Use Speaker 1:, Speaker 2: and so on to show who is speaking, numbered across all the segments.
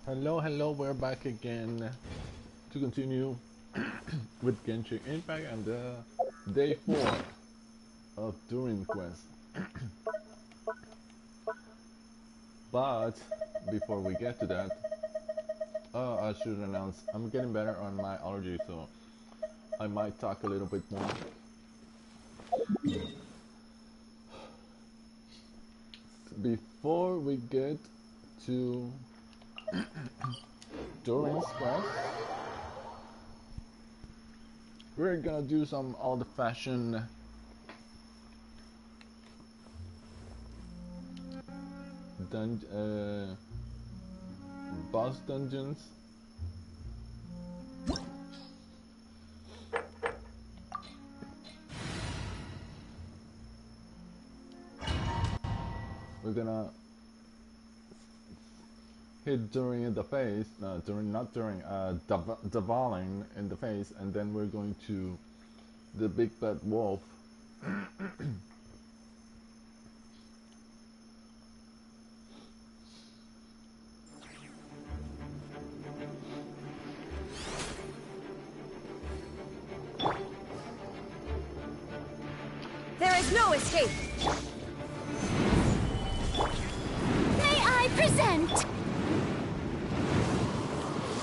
Speaker 1: Hello, hello, we're back again to continue with Genshin Impact and day 4 of Durin quest. But before we get to that, I should announce I'm getting better on my allergy, so I might talk a little bit more. Before we get to Durin's quest, we're gonna do some old-fashioned boss dungeons. We're gonna hit Durin in the face, Dvalin in the face, and then we're going to the big bad wolf.
Speaker 2: There is no escape! May I present?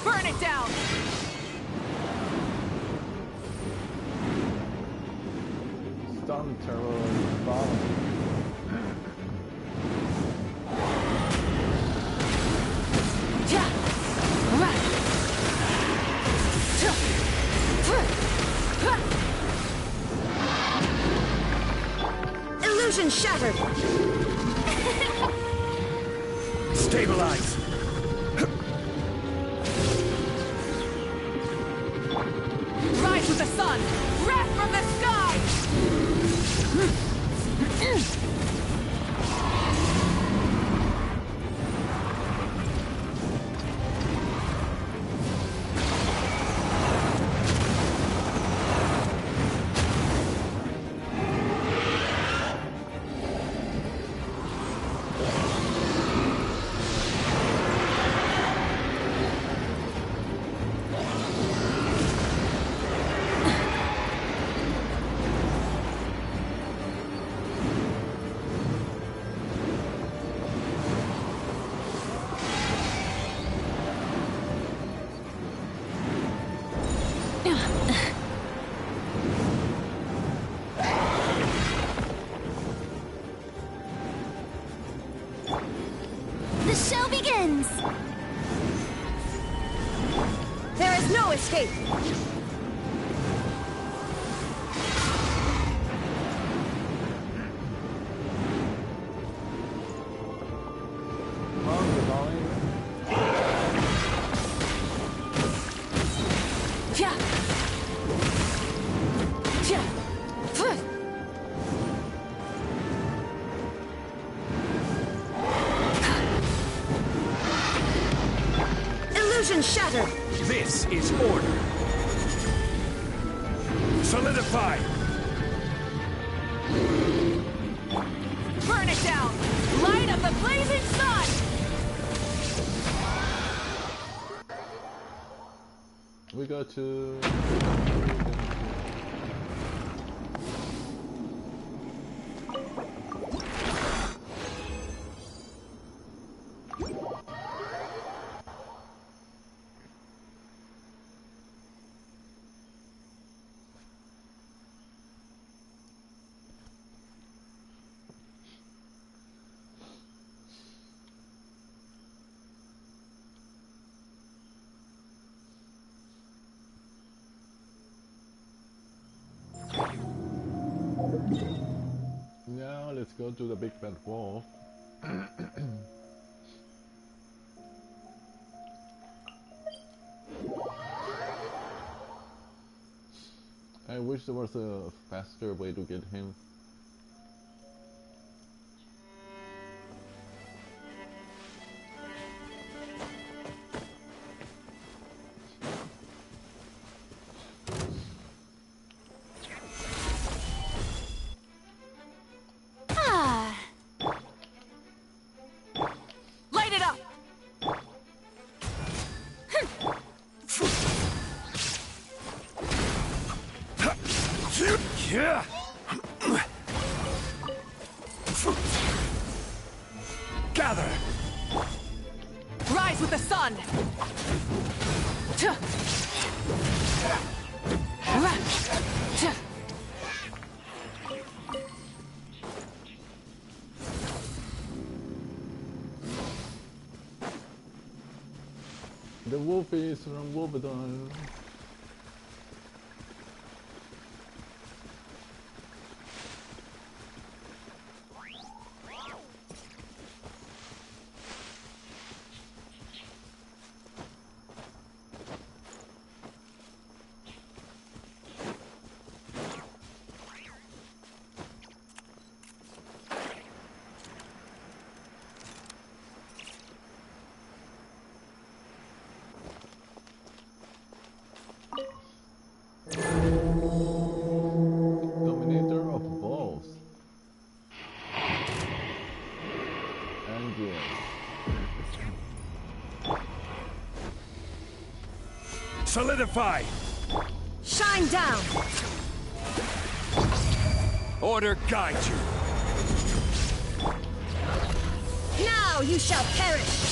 Speaker 2: Burn it down!
Speaker 1: Stun terror Dvalin.
Speaker 2: Illusion shattered!
Speaker 3: Stabilize!
Speaker 2: Rise with the sun! Wrath from the sky! The show begins! There is no escape! Illusion shattered!
Speaker 3: This is order. Solidify!
Speaker 2: Burn it down! Light of the blazing sun!
Speaker 1: We go to now let's go to the big bad wolf. I wish there was a faster way to get him.
Speaker 2: Light it up!
Speaker 3: Gather!
Speaker 2: Rise with the sun!
Speaker 1: The wolfies from Wolverton. Dominator of wolves. And yes.
Speaker 3: Solidify!
Speaker 2: Shine down!
Speaker 3: Order guide you!
Speaker 2: Now you shall perish!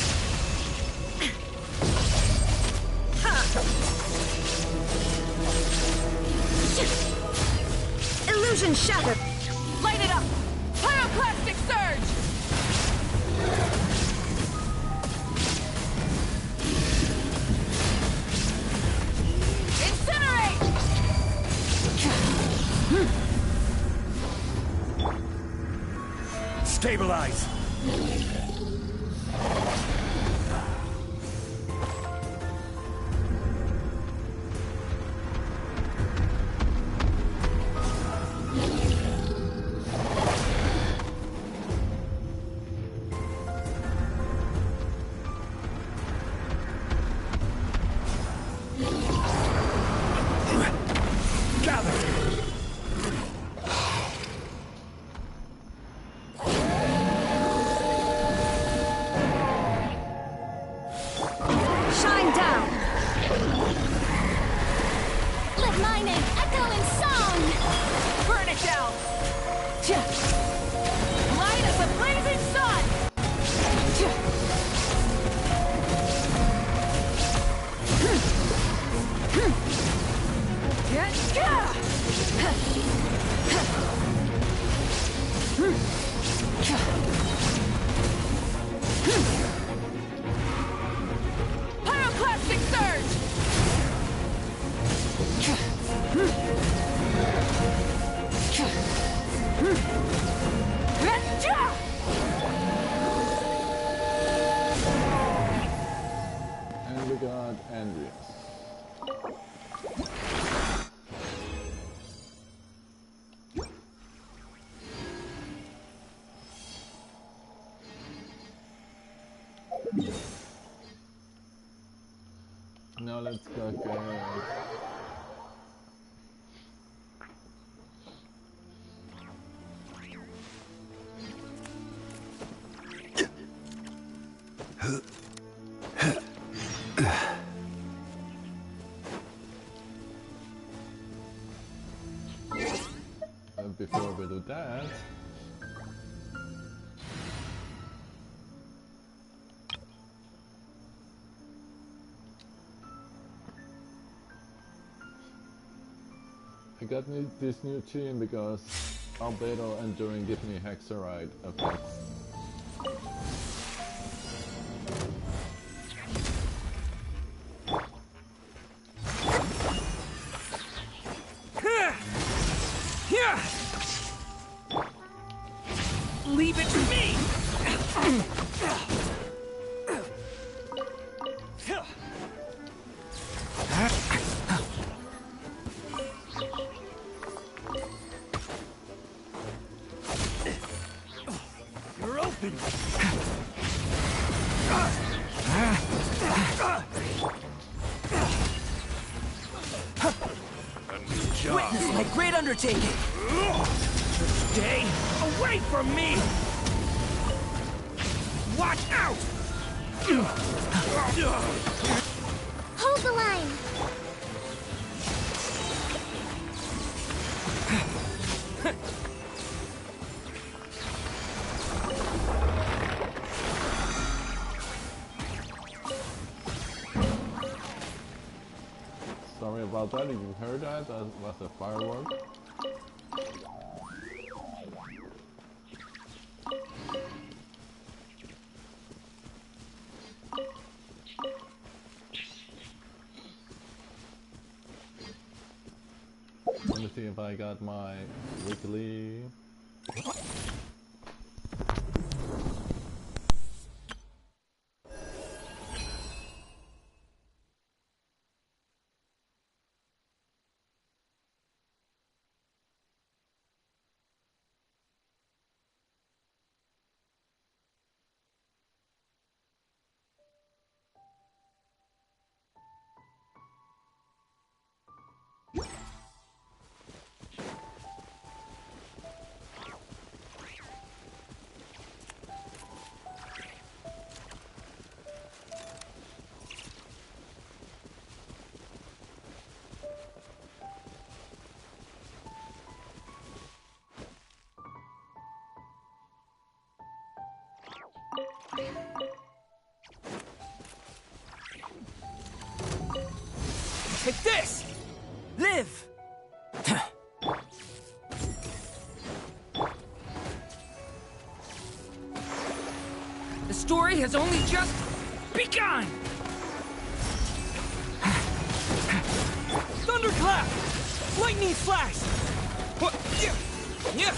Speaker 2: Illusion shattered! Light it up! Pyroclastic surge! Incinerate!
Speaker 3: Stabilize!
Speaker 2: Shine down! Let my name echo in song! Burn it down! Light as a blazing sun! Pyroclastic surge!
Speaker 1: And we got Andreas. Now let's go get before we do that, I got this new team because Albedo and Durin give me Hexerite effects.
Speaker 3: Leave it to me! You're open! Witness my great undertaking! Stay away from me! Watch out!
Speaker 4: Hold the line.
Speaker 1: about that. If you heard that, that was a firework. Let me see if I got my weekly.
Speaker 3: Take this! Live! The story has only just begun! Thunderclap! Lightning flash! What? Yeah! Yeah!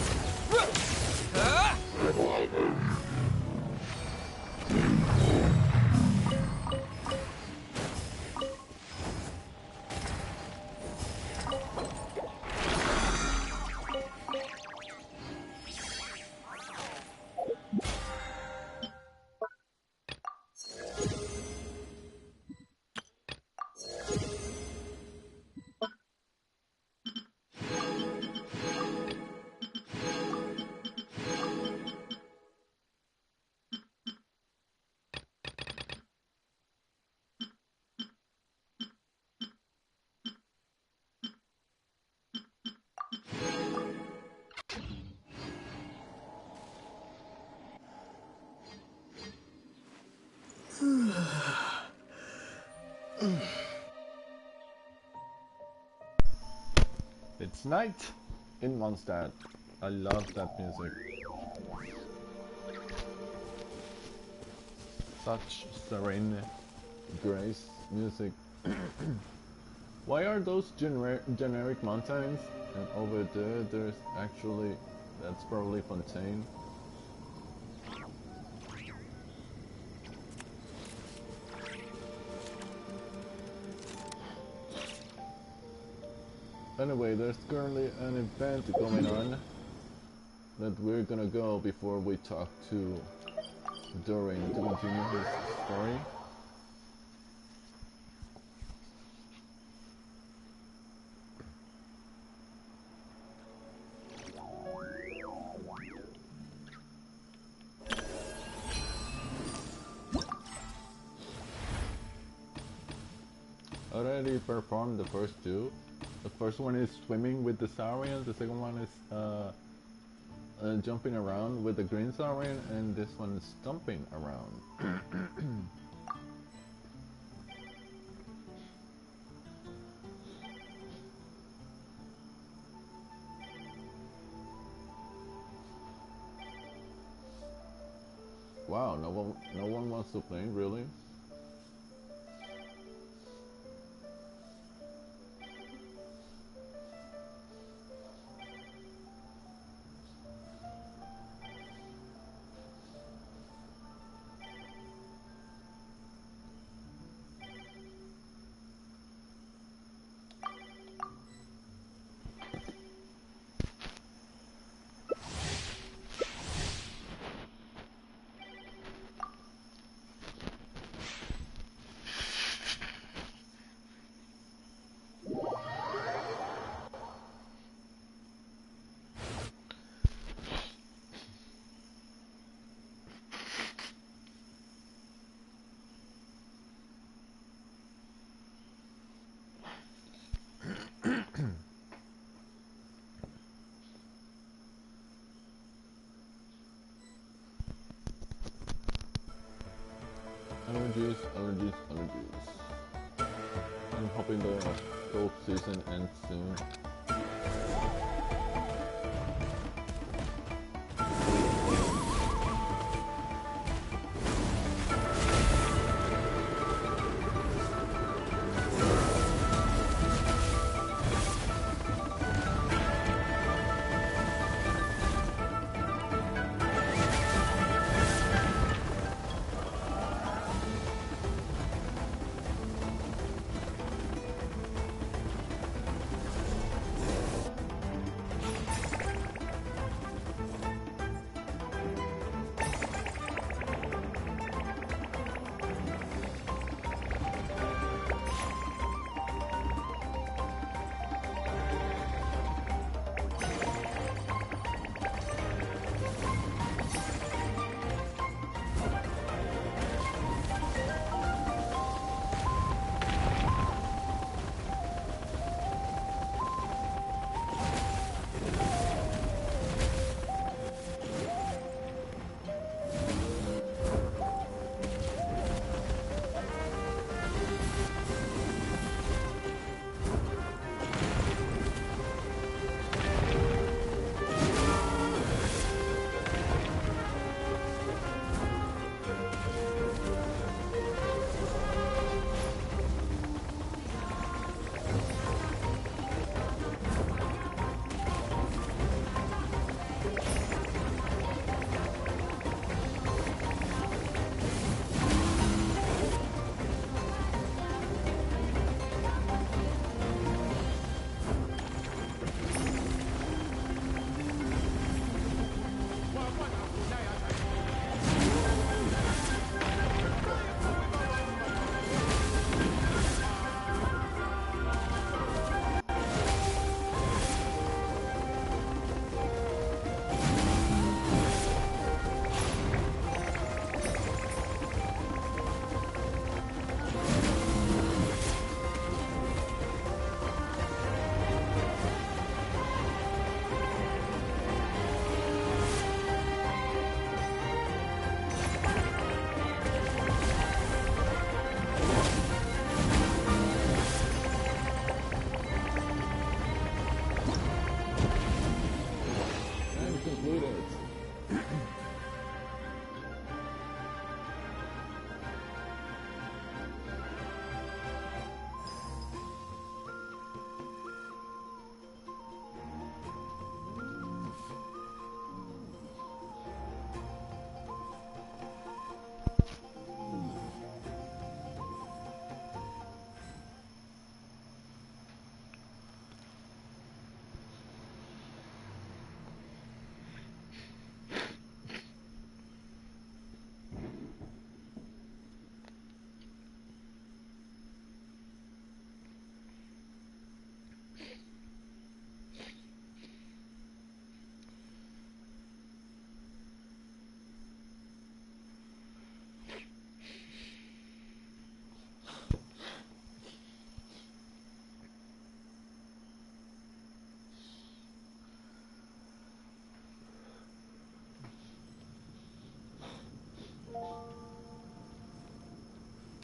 Speaker 1: It's night in Mondstadt. I love that music. Such serene grace music. Why are those generic mountains? And over there, there's actually, that's probably Fontaine. Anyway, there's currently an event going on that we're gonna go before we talk to Durin to continue his story. Already performed the first two. The first one is swimming with the saurian, the second one is jumping around with the green saurian, and this one is stomping around. Wow, no one wants to play, really? Allergies, allergies, allergies. I'm hoping the golf season ends soon.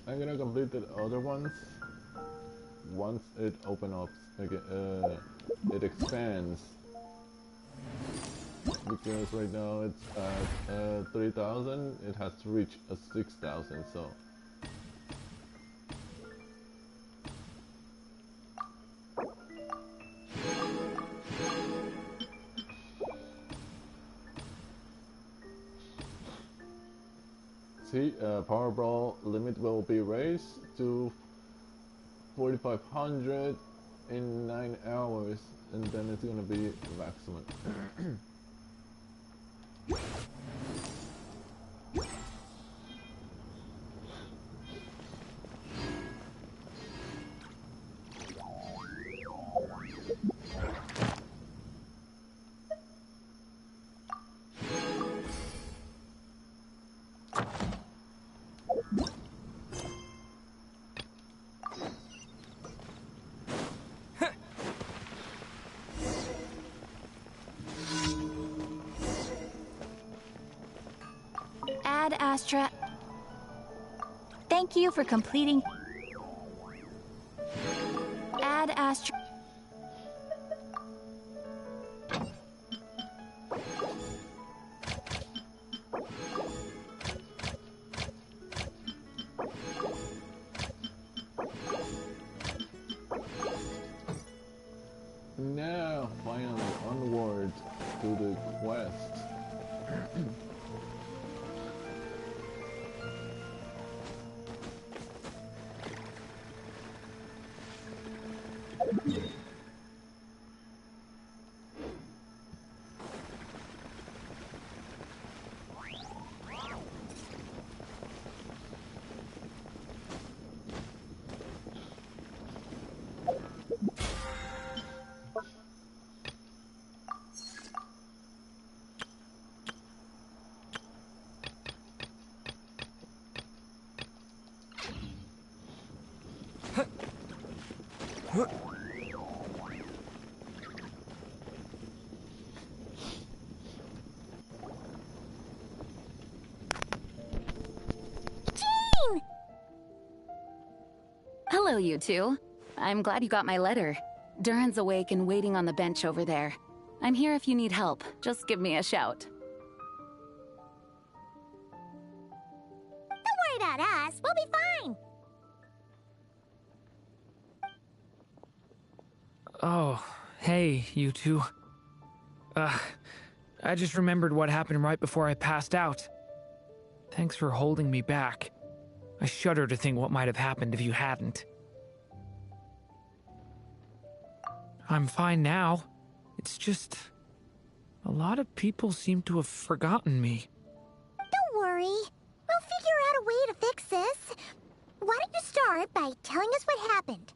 Speaker 1: I'm gonna complete the other ones once it opens up again. It expands because right now it's at 3,000. It has to reach a 6,000. So. See, Powerball limit will be raised to 4,500 in 9 hours, and then it's gonna be maximum.
Speaker 2: Astra. Thank you for completing. ask...
Speaker 1: Now, finally, onward to the quest.
Speaker 2: Hello, you two. I'm glad you got my letter. Durin's awake and waiting on the bench over there. I'm here if you need help. Just give me a shout.
Speaker 4: Don't worry about us. We'll be fine.
Speaker 3: Oh, hey, you two. I just remembered what happened right before I passed out. Thanks for holding me back. I shudder to think what might have happened if you hadn't. I'm fine now. It's just... a lot of people seem to have forgotten me.
Speaker 4: Don't worry. We'll figure out a way to fix this. Why don't you start by telling us what happened?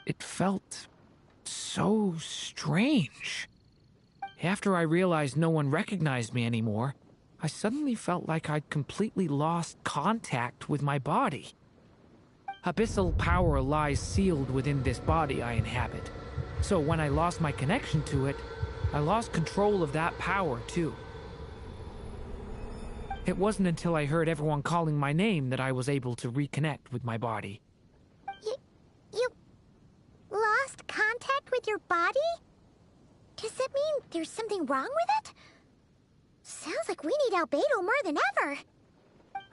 Speaker 3: It felt so strange. After I realized no one recognized me anymore, I suddenly felt like I'd completely lost contact with my body. Abyssal power lies sealed within this body I inhabit. So when I lost my connection to it, I lost control of that power too. It wasn't until I heard everyone calling my name that I was able to reconnect with my body.
Speaker 4: You lost contact with your body? Does that mean there's something wrong with it? Sounds like we need Albedo more than ever.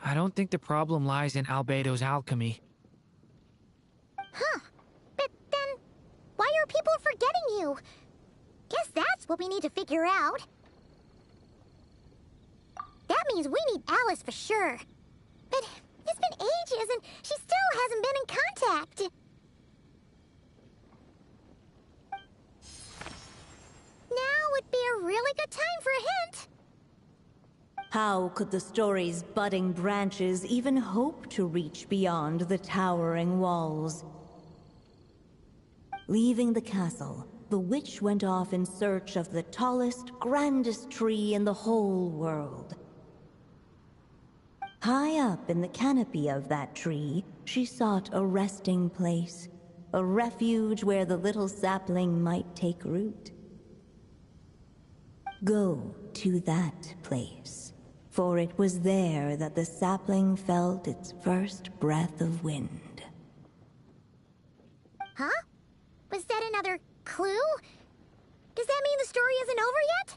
Speaker 3: I don't think the problem lies in Albedo's alchemy.
Speaker 4: Huh. But then, why are people forgetting you? Guess that's what we need to figure out. That means we need Alice for sure. But it's been ages and she still hasn't been in contact. Now would be a really good time for a hint.
Speaker 5: How could the story's budding branches even hope to reach beyond the towering walls? Leaving the castle, the witch went off in search of the tallest, grandest tree in the whole world. High up in the canopy of that tree, she sought a resting place, a refuge where the little sapling might take root. Go to that place, for it was there that the sapling felt its first breath of wind.
Speaker 4: Huh? Was that another clue? Does that mean the story isn't over yet?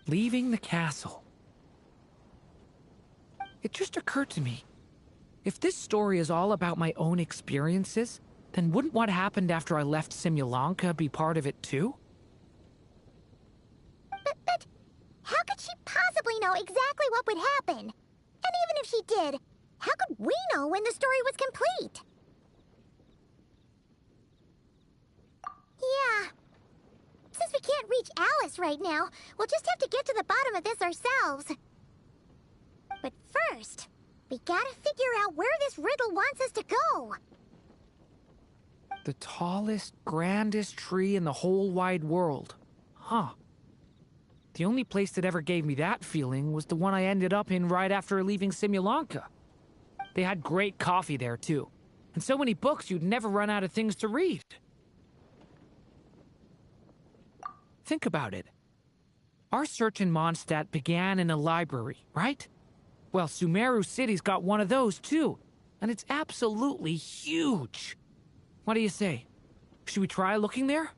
Speaker 3: Leaving the castle. It just occurred to me. If this story is all about my own experiences, then wouldn't what happened after I left Simulanka be part of it too?
Speaker 4: But how could she possibly know exactly what would happen? And even if she did, how could we know when the story was complete? Yeah. Since we can't reach Alice right now, we'll just have to get to the bottom of this ourselves. But first, we gotta figure out where this riddle wants us to go.
Speaker 3: The tallest, grandest tree in the whole wide world. Huh. The only place that ever gave me that feeling was the one I ended up in right after leaving Simulanka. They had great coffee there, too. And so many books you'd never run out of things to read. Think about it. Our search in Mondstadt began in a library, right? Well, Sumeru City's got one of those, too. And it's absolutely huge. What do you say? Should we try looking there?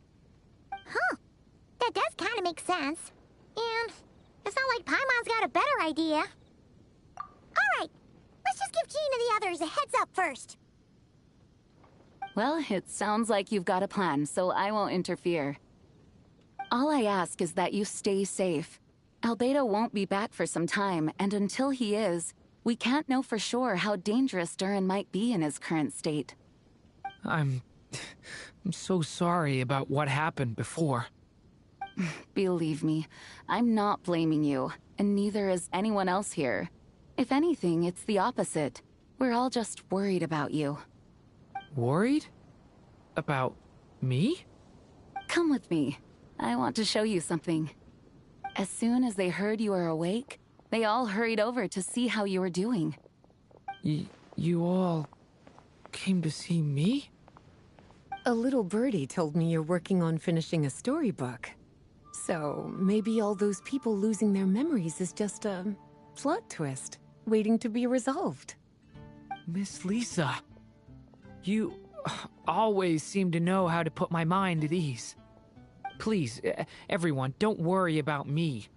Speaker 4: Huh. That does kind of make sense. And it's not like Paimon's got a better idea. Alright, let's just give Jean and the others a heads up first.
Speaker 2: Well, it sounds like you've got a plan, so I won't interfere. All I ask is that you stay safe. Albedo won't be back for some time, and until he is, we can't know for sure how dangerous Durin might be in his current state.
Speaker 3: I'm so sorry about what happened before.
Speaker 2: Believe me, I'm not blaming you, and neither is anyone else here. If anything, it's the opposite. We're all just worried about you.
Speaker 3: Worried? About me?
Speaker 2: Come with me. I want to show you something. As soon as they heard you were awake, they all hurried over to see how you were doing.
Speaker 3: You all came to see me?
Speaker 6: A little birdie told me you're working on finishing a storybook. So maybe all those people losing their memories is just a plot twist, waiting to be resolved.
Speaker 3: Miss Lisa, you always seem to know how to put my mind at ease. Please, everyone, don't worry about me.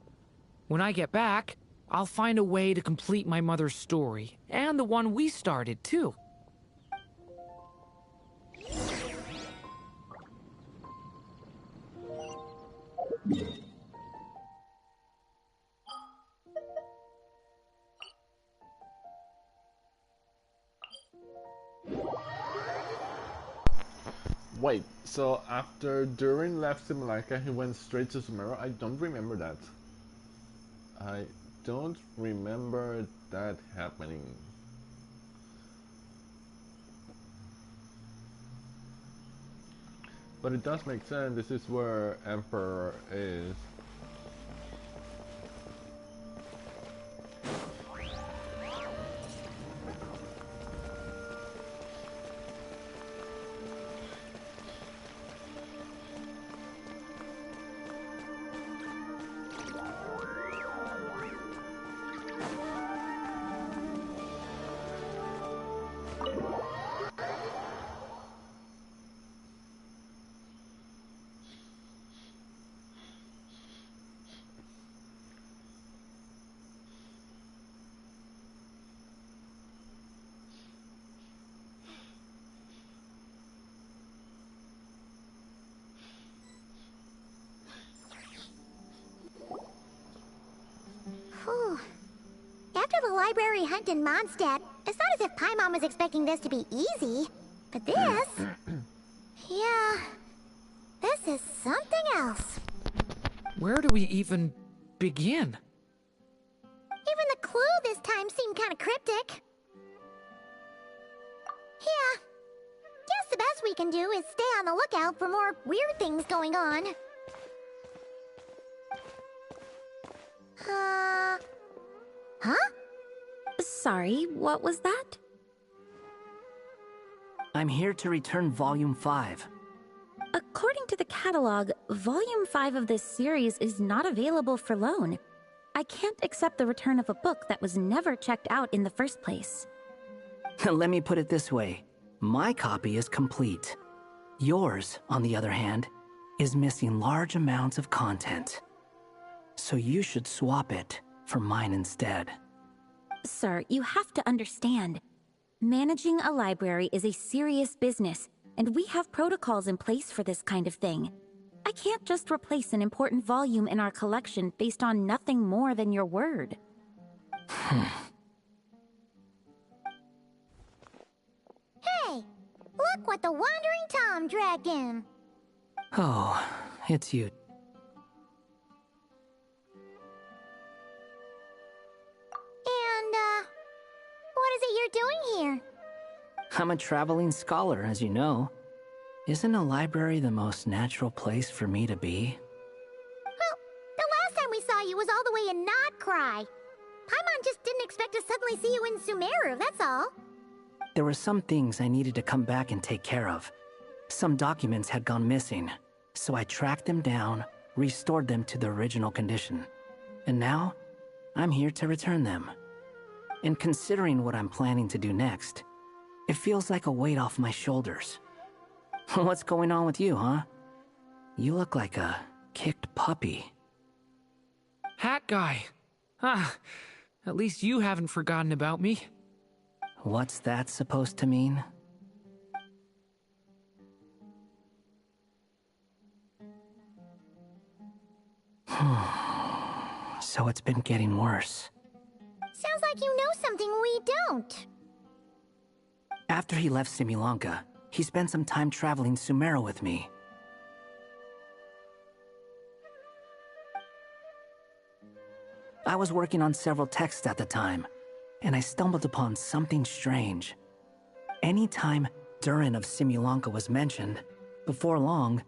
Speaker 3: When I get back, I'll find a way to complete my mother's story, and the one we started, too.
Speaker 1: Wait, so after Durin left Simulacra, he went straight to Sumeru? I don't remember that. I don't remember that happening. But it does make sense. This is where Emperor is.
Speaker 4: Whew. After the library hunt in Mondstadt, it's not as if Paimon was expecting this to be easy. But this... yeah... this is something else.
Speaker 3: Where do we even begin?
Speaker 4: Even the clue this time seemed kind of cryptic. Yeah. Guess the best we can do is stay on the lookout for more weird things going on. Huh?
Speaker 7: Sorry, what was that?
Speaker 8: I'm here to return Volume 5.
Speaker 7: According to the catalog, Volume 5 of this series is not available for loan. I can't accept the return of a book that was never checked out in the first place.
Speaker 8: Let me put it this way. My copy is complete. Yours, on the other hand, is missing large amounts of content. So you should swap it for mine instead.
Speaker 7: Sir, you have to understand. Managing a library is a serious business, and we have protocols in place for this kind of thing. I can't just replace an important volume in our collection based on nothing more than your word.
Speaker 4: Hey! Look what the Wandering Tom dragged in!
Speaker 8: Oh, it's you.
Speaker 4: And, what is it you're doing here?
Speaker 8: I'm a traveling scholar, as you know. Isn't a library the most natural place for me to be?
Speaker 4: Well, the last time we saw you was all the way in Nodcry. Paimon just didn't expect to suddenly see you in Sumeru, that's all.
Speaker 8: There were some things I needed to come back and take care of. Some documents had gone missing, so I tracked them down, restored them to the original condition. And now, I'm here to return them. And considering what I'm planning to do next, it feels like a weight off my shoulders. What's going on with you, huh? You look like a kicked puppy.
Speaker 3: Hat guy. Ah, at least you haven't forgotten about me.
Speaker 8: What's that supposed to mean? So it's been getting worse.
Speaker 4: Sounds like you know something we don't.
Speaker 8: After he left Simulanka, he spent some time traveling Sumeru with me. I was working on several texts at the time, and I stumbled upon something strange. Anytime Durin of Simulanka was mentioned, before long,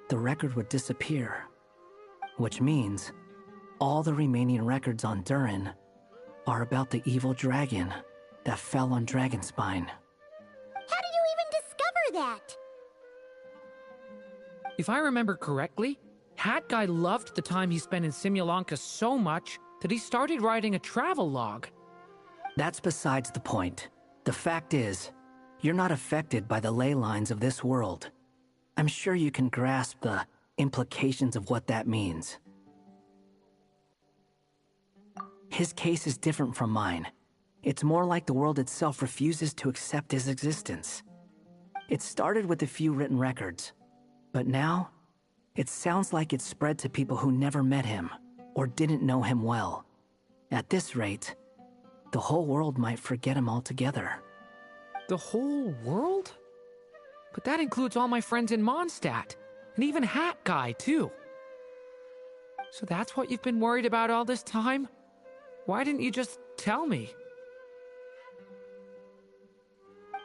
Speaker 8: the record would disappear. Which means, all the remaining records on Durin are about the evil dragon that fell on Dragonspine.
Speaker 4: How did you even discover that?
Speaker 3: If I remember correctly, Hat Guy loved the time he spent in Simulanka so much that he started writing a travel log.
Speaker 8: That's besides the point. The fact is, you're not affected by the ley lines of this world. I'm sure you can grasp the implications of what that means. His case is different from mine. It's more like the world itself refuses to accept his existence. It started with a few written records, but now, it sounds like it's spread to people who never met him, or didn't know him well. At this rate, the whole world might forget him altogether.
Speaker 3: The whole world? But that includes all my friends in Mondstadt, and even Hat Guy, too. So that's what you've been worried about all this time? Why didn't you just tell me?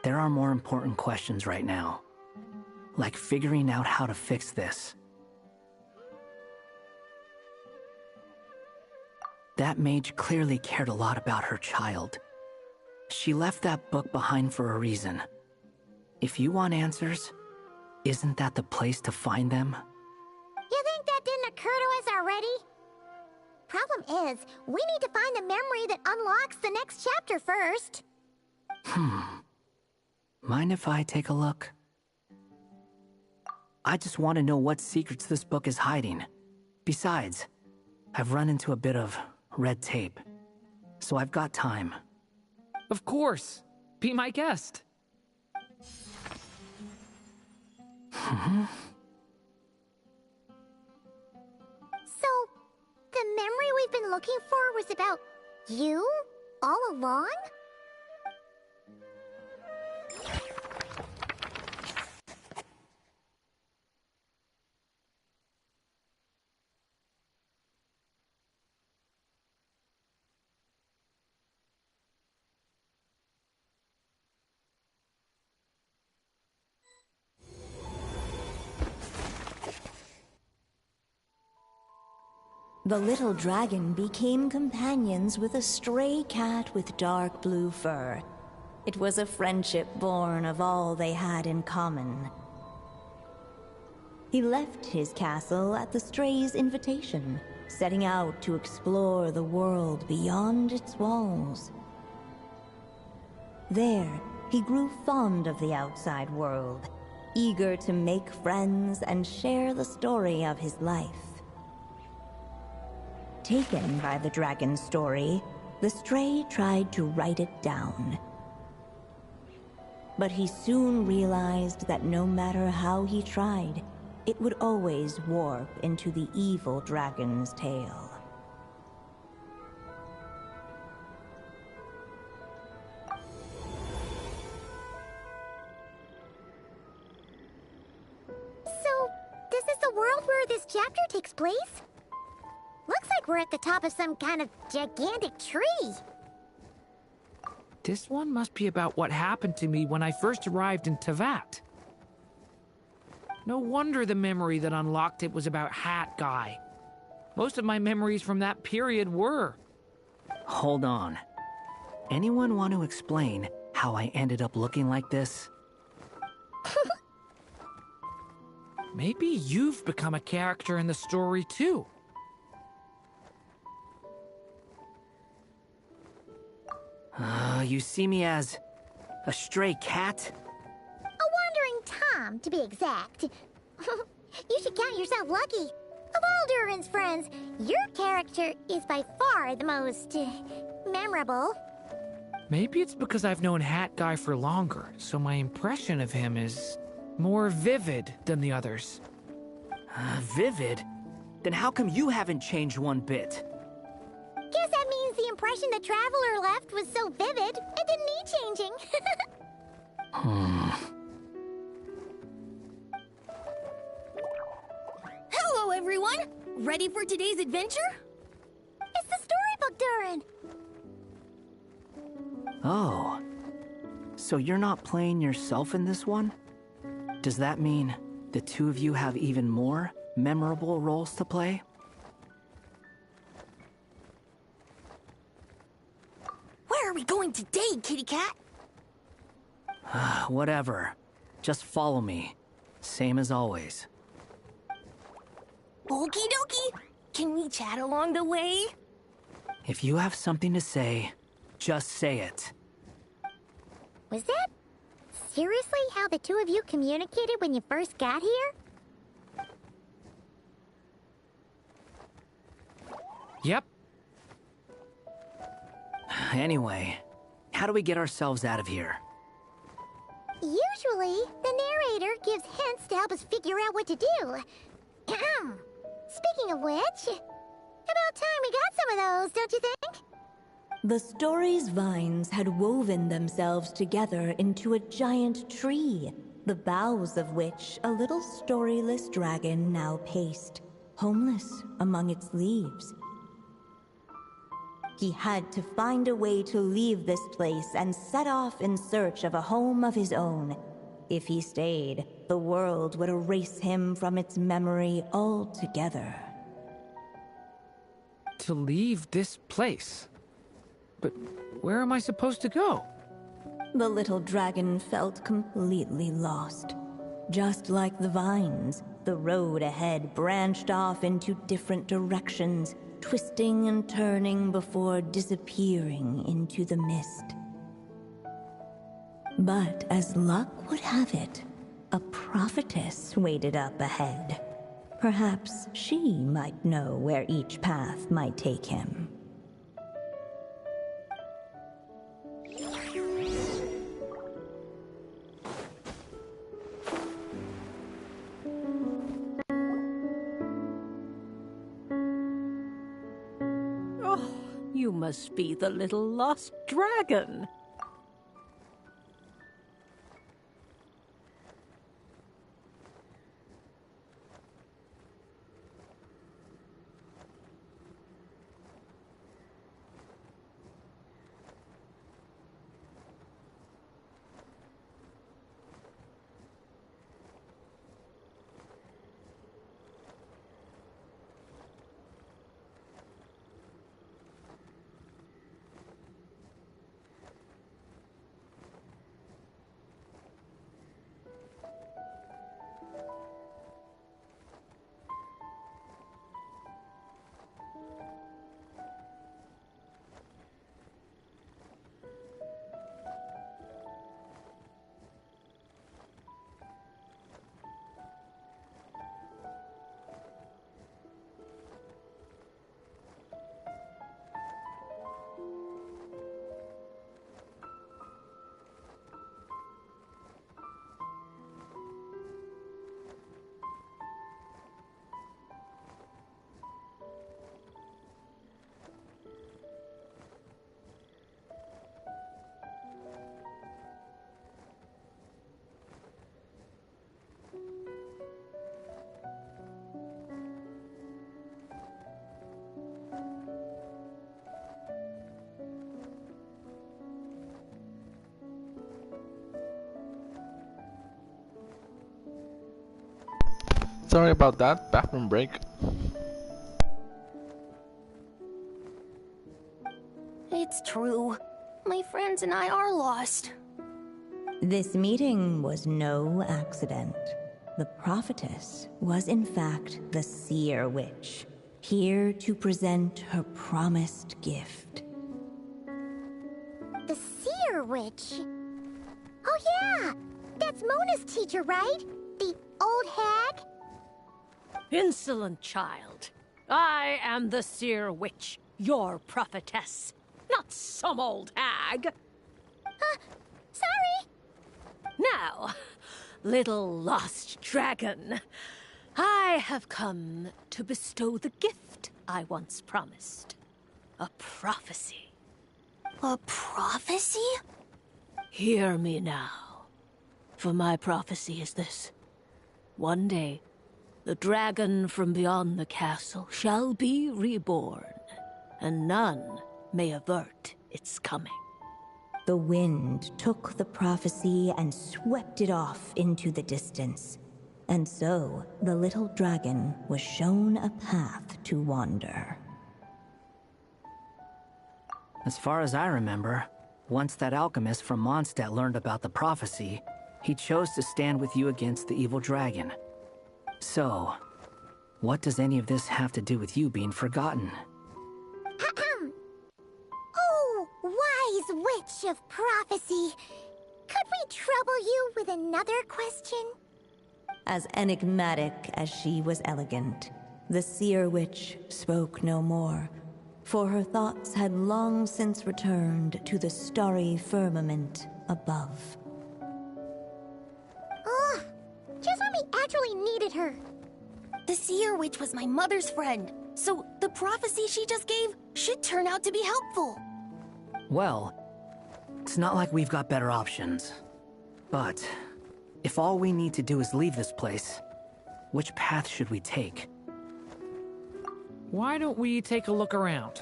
Speaker 8: There are more important questions right now, like figuring out how to fix this. That mage clearly cared a lot about her child. She left that book behind for a reason. If you want answers, isn't that the place to find them?
Speaker 4: You think that didn't occur to us already? Problem is, we need to find the memory that unlocks the next chapter first.
Speaker 8: Mind if I take a look? I just want to know what secrets this book is hiding. Besides, I've run into a bit of red tape, so I've got time.
Speaker 3: Of course. Be my guest.
Speaker 4: So, the memory we've been looking for was about you? All along?
Speaker 5: The little dragon became companions with a stray cat with dark blue fur. It was a friendship born of all they had in common. He left his castle at the stray's invitation, setting out to explore the world beyond its walls. There, he grew fond of the outside world, eager to make friends and share the story of his life. Taken by the dragon's story, the stray tried to write it down. But he soon realized that no matter how he tried, it would always warp into the evil dragon's tale.
Speaker 4: So, this is the world where this chapter takes place? Looks like we're at the top of some kind of gigantic tree.
Speaker 3: This one must be about what happened to me when I first arrived in Tevat. No wonder the memory that unlocked it was about Hat Guy. Most of my memories from that period were.
Speaker 8: Hold on. Anyone want to explain how I ended up looking like this?
Speaker 3: Maybe you've become a character in the story too.
Speaker 8: You see me as a stray cat?
Speaker 4: A wandering Tom. to be exact. You should count yourself lucky. Of all Durin's friends, your character is by far the most memorable.
Speaker 3: Maybe it's because I've known Hat Guy for longer, so my impression of him is more vivid than the others.
Speaker 8: Vivid? Then how come you haven't changed one bit?
Speaker 4: Guess that means the impression the Traveler left was so vivid, it didn't need changing.
Speaker 9: Hello, everyone! Ready for today's adventure?
Speaker 4: It's the storybook, Durin!
Speaker 8: Oh. So you're not playing yourself in this one? Does that mean the two of you have even more memorable roles to play?
Speaker 9: Where are we going today, kitty cat?
Speaker 8: Whatever. Just follow me. Same as always.
Speaker 9: Okie dokie! Can we chat along the way?
Speaker 8: If you have something to say, just say it.
Speaker 4: Was that seriously how the two of you communicated when you first got here?
Speaker 3: Yep.
Speaker 8: Anyway, how do we get ourselves out of here?
Speaker 4: Usually, the narrator gives hints to help us figure out what to do. Speaking of which, about time we got some of those, don't you think?
Speaker 5: The story's vines had woven themselves together into a giant tree, the boughs of which a little storyless dragon now paced, homeless among its leaves. He had to find a way to leave this place and set off in search of a home of his own. If he stayed, the world would erase him from its memory altogether.
Speaker 3: To leave this place? But where am I supposed to go?
Speaker 5: The little dragon felt completely lost. Just like the vines, the road ahead branched off into different directions, twisting and turning before disappearing into the mist. But as luck would have it, a prophetess waited up ahead. Perhaps she might know where each path might take him.
Speaker 10: You must be the little lost dragon.
Speaker 1: Sorry about that. Bathroom break.
Speaker 9: It's true. My friends and I are lost.
Speaker 5: This meeting was no accident. The prophetess was in fact the seer witch, here to present her promised gift.
Speaker 4: The seer witch? Oh yeah! That's Mona's teacher, right? old hag?
Speaker 10: Insolent child. I am the seer witch, your prophetess, not some old hag.
Speaker 4: Sorry.
Speaker 10: Now, little lost dragon, I have come to bestow the gift I once promised. A prophecy.
Speaker 9: A prophecy?
Speaker 10: Hear me now, for my prophecy is this. One day, the dragon from beyond the castle shall be reborn, and none may avert its coming.
Speaker 5: The wind took the prophecy and swept it off into the distance. And so, the little dragon was shown a path to wander.
Speaker 8: As far as I remember, once that alchemist from Mondstadt learned about the prophecy, he chose to stand with you against the evil dragon. So, what does any of this have to do with you being forgotten?
Speaker 4: Oh, wise witch of prophecy. Could we trouble you with another question?
Speaker 5: As enigmatic as she was elegant, the seer witch spoke no more, for her thoughts had long since returned to the starry firmament above.
Speaker 4: Ugh, just when we actually needed her.
Speaker 9: The seer witch was my mother's friend, so the prophecy she just gave should turn out to be helpful.
Speaker 8: Well, it's not like we've got better options. But, if all we need to do is leave this place, which path should we take?
Speaker 3: Why don't we take a look around?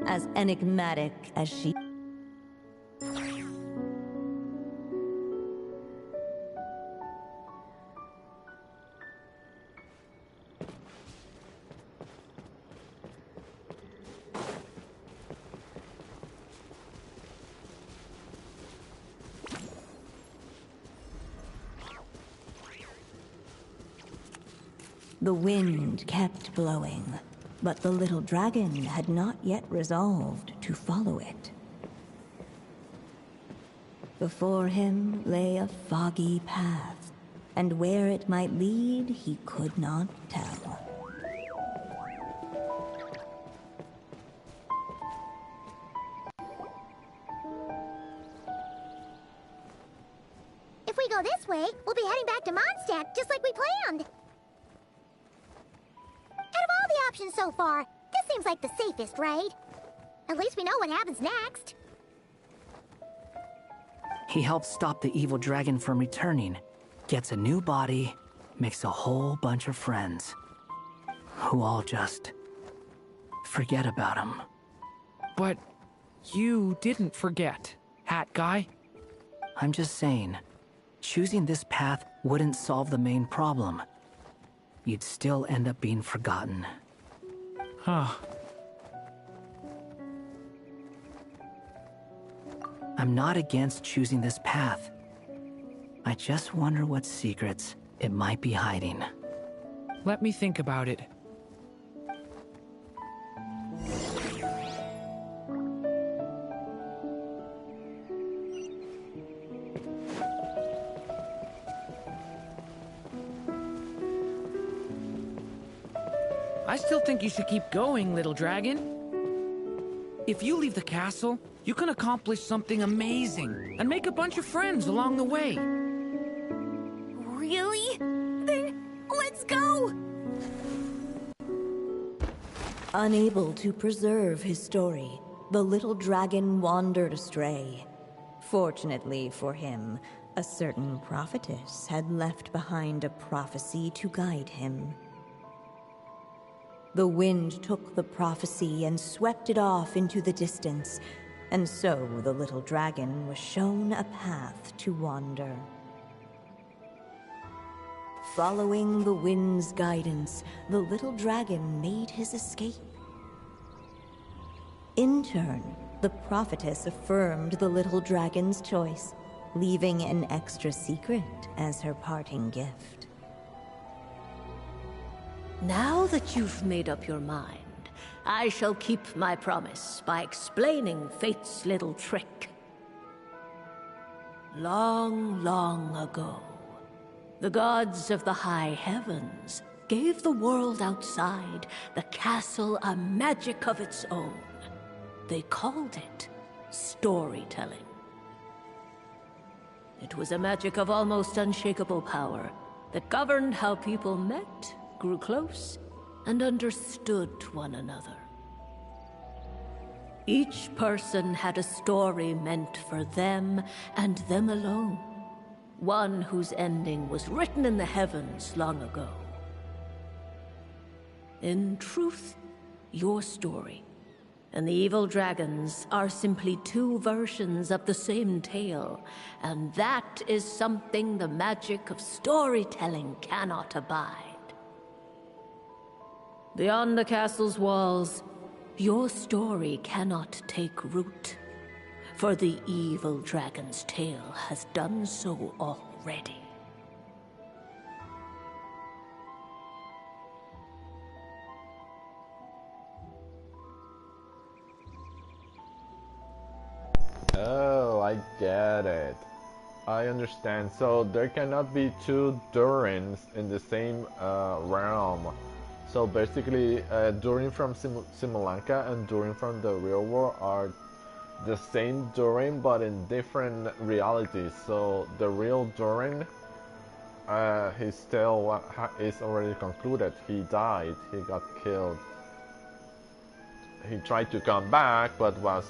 Speaker 5: As enigmatic as she... The wind kept blowing, but the little dragon had not yet resolved to follow it. Before him lay a foggy path, and where it might lead he could not tell.
Speaker 4: If we go this way, we'll be heading back to Mondstadt, just like we planned. Out of all the options so far, this seems like the safest, right? At least we know what happens next.
Speaker 8: He helps stop the evil dragon from returning, gets a new body, makes a whole bunch of friends, who all just forget about him.
Speaker 3: But you didn't forget, Hat Guy.
Speaker 8: I'm just saying, choosing this path wouldn't solve the main problem. You'd still end up being forgotten.
Speaker 3: Huh.
Speaker 8: I'm not against choosing this path. I just wonder what secrets it might be hiding.
Speaker 3: Let me think about it. I still think you should keep going, little dragon. If you leave the castle, you can accomplish something amazing and make a bunch of friends along the way.
Speaker 9: Really? Then let's go!
Speaker 5: Unable to preserve his story, the little dragon wandered astray. Fortunately for him, a certain prophetess had left behind a prophecy to guide him. The wind took the prophecy and swept it off into the distance, and so the little dragon was shown a path to wander. Following the wind's guidance, the little dragon made his escape. In turn, the prophetess affirmed the little dragon's choice, leaving an extra secret as her parting gift.
Speaker 10: Now that you've made up your mind, I shall keep my promise by explaining fate's little trick. Long, long ago, the gods of the high heavens gave the world outside the castle a magic of its own. They called it storytelling. It was a magic of almost unshakable power that governed how people met, grew close, and understood one another. Each person had a story meant for them and them alone. One whose ending was written in the heavens long ago. In truth, your story and the evil dragons are simply two versions of the same tale, and that is something the magic of storytelling cannot abide. Beyond the castle's walls, your story cannot take root, for the evil dragon's tale has done so already.
Speaker 1: Oh, I get it. I understand. So there cannot be two Durins in the same realm. So basically, Durin from Simulanka and Durin from the real world are the same Durin, but in different realities. So the real Durin, his tale is already concluded. He died. He got killed. He tried to come back, but was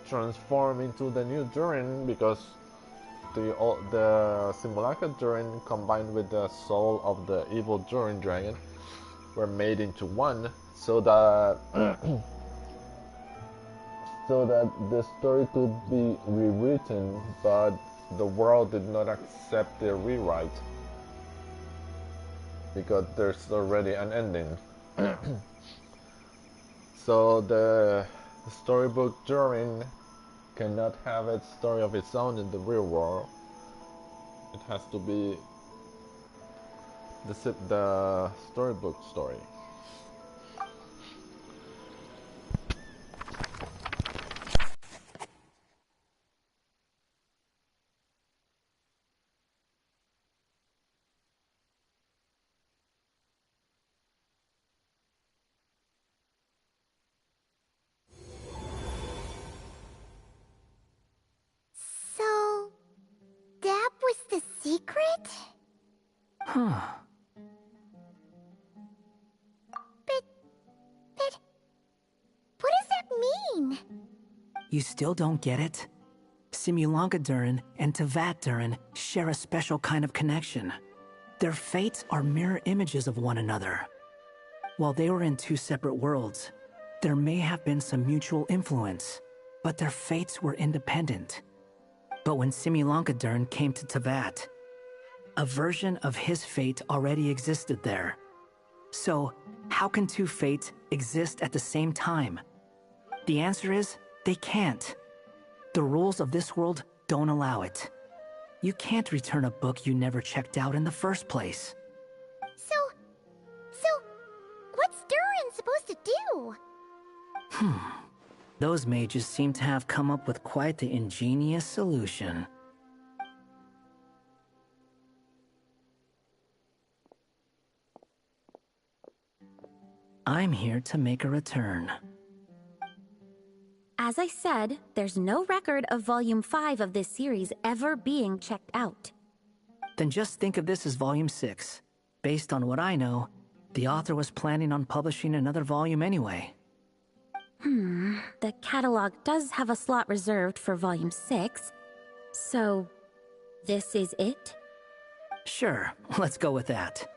Speaker 1: transformed into the new Durin because the Simulanka Durin combined with the soul of the evil Durin dragon were made into one, so that so that the story could be rewritten, but the world did not accept the rewrite because there's already an ending. So the storybook Durin cannot have its story of its own in the real world. It has to be the storybook story.
Speaker 4: So, that was the secret?
Speaker 8: Huh.
Speaker 4: But, what does that mean?
Speaker 8: You still don't get it? Simulanka Durin and Tevat Durin share a special kind of connection. Their fates are mirror images of one another. While they were in two separate worlds, there may have been some mutual influence, but their fates were independent. But when Simulanka Durin came to Tevat, a version of his fate already existed there. So, how can two fates exist at the same time? The answer is, they can't. The rules of this world don't allow it. You can't return a book you never checked out in the first place.
Speaker 4: So, what's Durin supposed to do?
Speaker 8: Those mages seem to have come up with quite the ingenious solution. I'm here to make a return.
Speaker 7: As I said, there's no record of Volume 5 of this series ever being checked out.
Speaker 8: Then just think of this as Volume 6. Based on what I know, the author was planning on publishing another volume anyway.
Speaker 7: The catalog does have a slot reserved for Volume 6. So, this is it?
Speaker 8: Sure, let's go with that.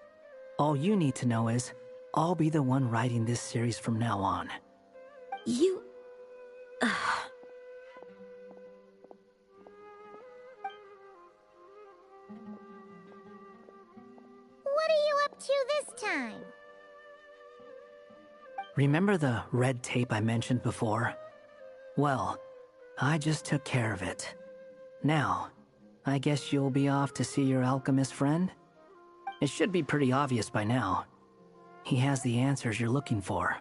Speaker 8: All you need to know is, I'll be the one writing this series from now on.
Speaker 7: You...
Speaker 4: What are you up to this time?
Speaker 8: Remember the red tape I mentioned before? Well, I just took care of it. Now, I guess you'll be off to see your alchemist friend? It should be pretty obvious by now. He has the answers you're looking for.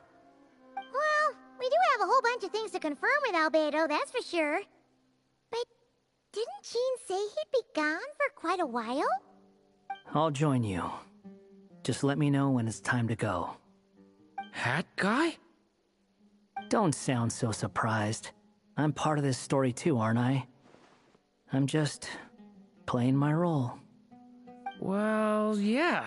Speaker 4: Well, we do have a whole bunch of things to confirm with Albedo, that's for sure. But didn't Jean say he'd be gone for quite a while?
Speaker 8: I'll join you. Just let me know when it's time to go.
Speaker 3: Hat guy?
Speaker 8: Don't sound so surprised. I'm part of this story too, aren't I? I'm just playing my role.
Speaker 3: Well, yeah.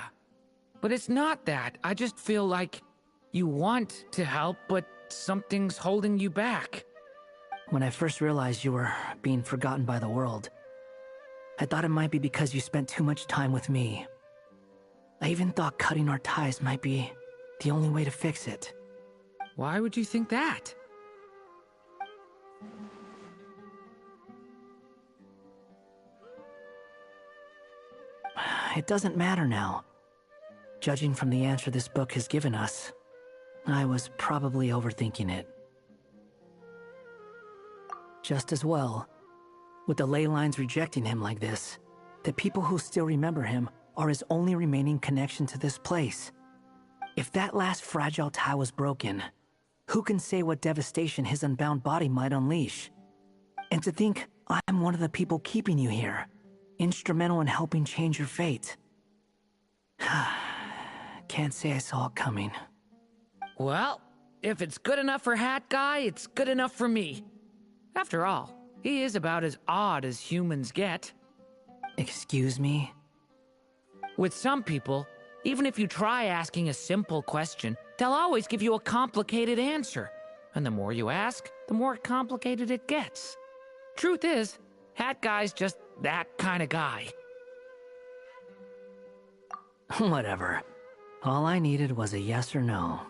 Speaker 3: But it's not that. I just feel like you want to help, but something's holding you back.
Speaker 8: When I first realized you were being forgotten by the world, I thought it might be because you spent too much time with me. I even thought cutting our ties might be the only way to fix it.
Speaker 3: Why would you think that?
Speaker 8: It doesn't matter now. Judging from the answer this book has given us, I was probably overthinking it. Just as well, with the ley lines rejecting him like this, the people who still remember him are his only remaining connection to this place. If that last fragile tie was broken, who can say what devastation his unbound body might unleash? And to think I'm one of the people keeping you here, instrumental in helping change your fate. Can't say I saw it coming.
Speaker 3: Well, if it's good enough for Hat Guy, it's good enough for me. After all, he is about as odd as humans get.
Speaker 8: Excuse me?
Speaker 3: With some people, even if you try asking a simple question, they'll always give you a complicated answer. And the more you ask, the more complicated it gets. Truth is, Hat Guy's just that kind of guy.
Speaker 8: Whatever. All I needed was a yes or no,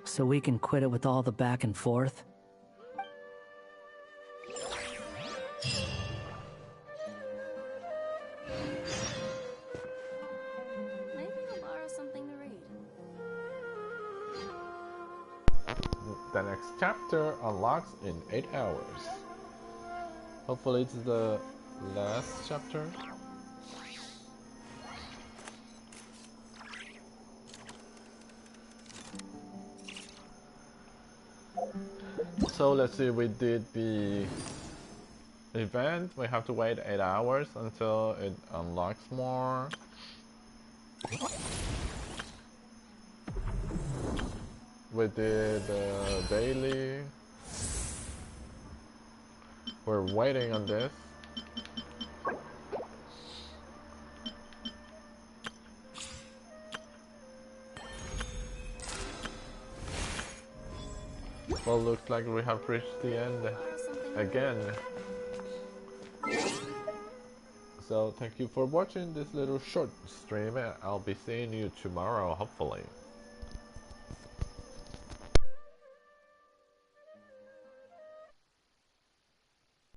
Speaker 8: so we can quit it with all the back and forth.
Speaker 9: Maybe I'll borrow something to read.
Speaker 1: The next chapter unlocks in 8 hours. Hopefully it's the last chapter. So let's see, we did the event. We have to wait 8 hours until it unlocks more. We did daily. We're waiting on this. Well, looks like we have reached the end again. So thank you for watching this little short stream, and I'll be seeing you tomorrow, hopefully.